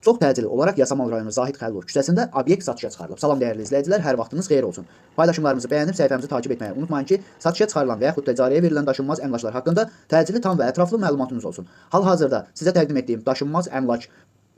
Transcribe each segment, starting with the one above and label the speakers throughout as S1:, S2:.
S1: Çox təcili olaraq Yasamal rayonu Zahid Xəlilov küçəsində obyekt satışa çıxarılıb. Salam dəyərli izləyicilər, hər vaxtınız xeyir olsun. Paylaşımlarımızı bəyənib səhifəmizi takib etməyi unutmayın ki, satışa çıxarılan və yaxud da icarəyə verilən daşınmaz əmlaklar haqqında təcili, tam və ətraflı məlumatınız olsun. Hal-hazırda sizə təqdim etdiyim daşınmaz əmlak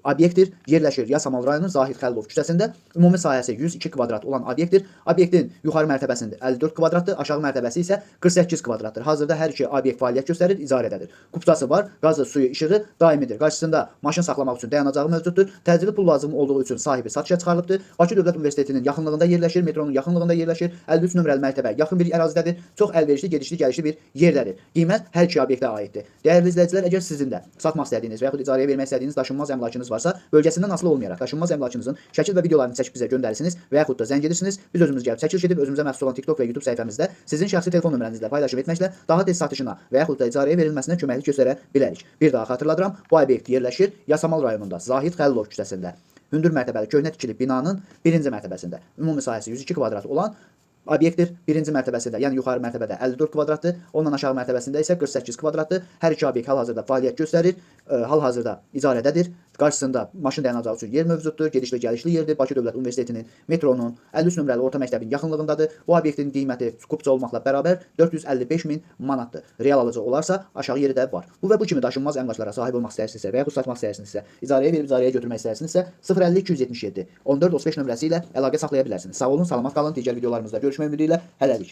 S1: obyektdir. Yerləşir Yasamal rayonu Zahid Xəlilov küçəsində. Ümumi sahəsi 102 kvadrat olan obyektdir. Obyektin yuxarı mərtəbəsində 54 kvadratdır, aşağı mərtəbəsi isə 48 kvadratdır. Hazırda hər iki obyekt fəaliyyət göstərir, icarədədir. Kupçası var, qazı, suyu, işığı daimidir. Qarşısında maşın saxlamaq üçün dayanacağı mövcuddur. Təcili pul lazım olduğu üçün sahibi satışa çıxarılıbdır. Bakı Dövlət Universitetinin yaxınlığında yerləşir, metronun yaxınlığında yerləşir. 53 nömrəli mərtəbə yaxın bir ərazidədir. Çox əlverişli, gedişli, gəlişli bir yerdədir. Qiymət hər iki obyektə aiddir. Dəyərli izləyicilər, əgər sizin də satmaq istədiyiniz və yaxud icarəyə vermək istədiyiniz daşınmaz əmlakınız varsa, bölgəsindən asılı olmayaraq daşınmaz əmlakınızın şəkil və videolarını çəkib bizə göndərirsiniz və yaxud da zəng edirsiniz. Biz özümüz gəlib çəkiliş edib özümüzə məxsus olan TikTok və YouTube səhifəmizdə sizin şəxsi telefon nömrənizlə paylaşım etməklə daha tez satışına və yaxud da icarəyə verilməsinə köməklik göstərə bilərik. Bir daha xatırladıram, bu obyekt yerləşir Yasamal rayonunda Zahid Xəlilov küçəsində. Hündür mərtəbəli köhnə tikili binanın birinci mərtəbəsində. Ümumi sahəsi 102 kvadrat olan obyektdir. Birinci mərtəbəsində, yəni yuxarı mərtəbədə 54 kvadratdır, ondan aşağı mərtəbəsində isə 48 kvadratdır. Hər iki obyekt hal-hazırda fəaliyyət göstərir, hal-hazırda icarədədir. Qarşısında maşın dayanacağı üçün yer mövcuddur, gedişli gəlişli yerdir. Bakı Dövlət Universitetinin, metronun 53 nömrəli orta məktəbin yaxınlığındadır. Bu obyektin qiyməti kupça olmaqla bərabər 455 min manatdır. Real alıcı olarsa aşağı yeri də var. Bu və bu kimi daşınmaz əmlaklara sahib olmaq istəyirsinizsə və yaxud satmaq istəyirsinizsə, icarəyə verib icarəyə götürmək istəyirsinizsə 050 277 14 35 nömrəsi ilə əlaqə saxlaya bilərsiniz. Sağ olun, salamat qalın. Digər videolarımızda görüşmək ümidi ilə hələlik.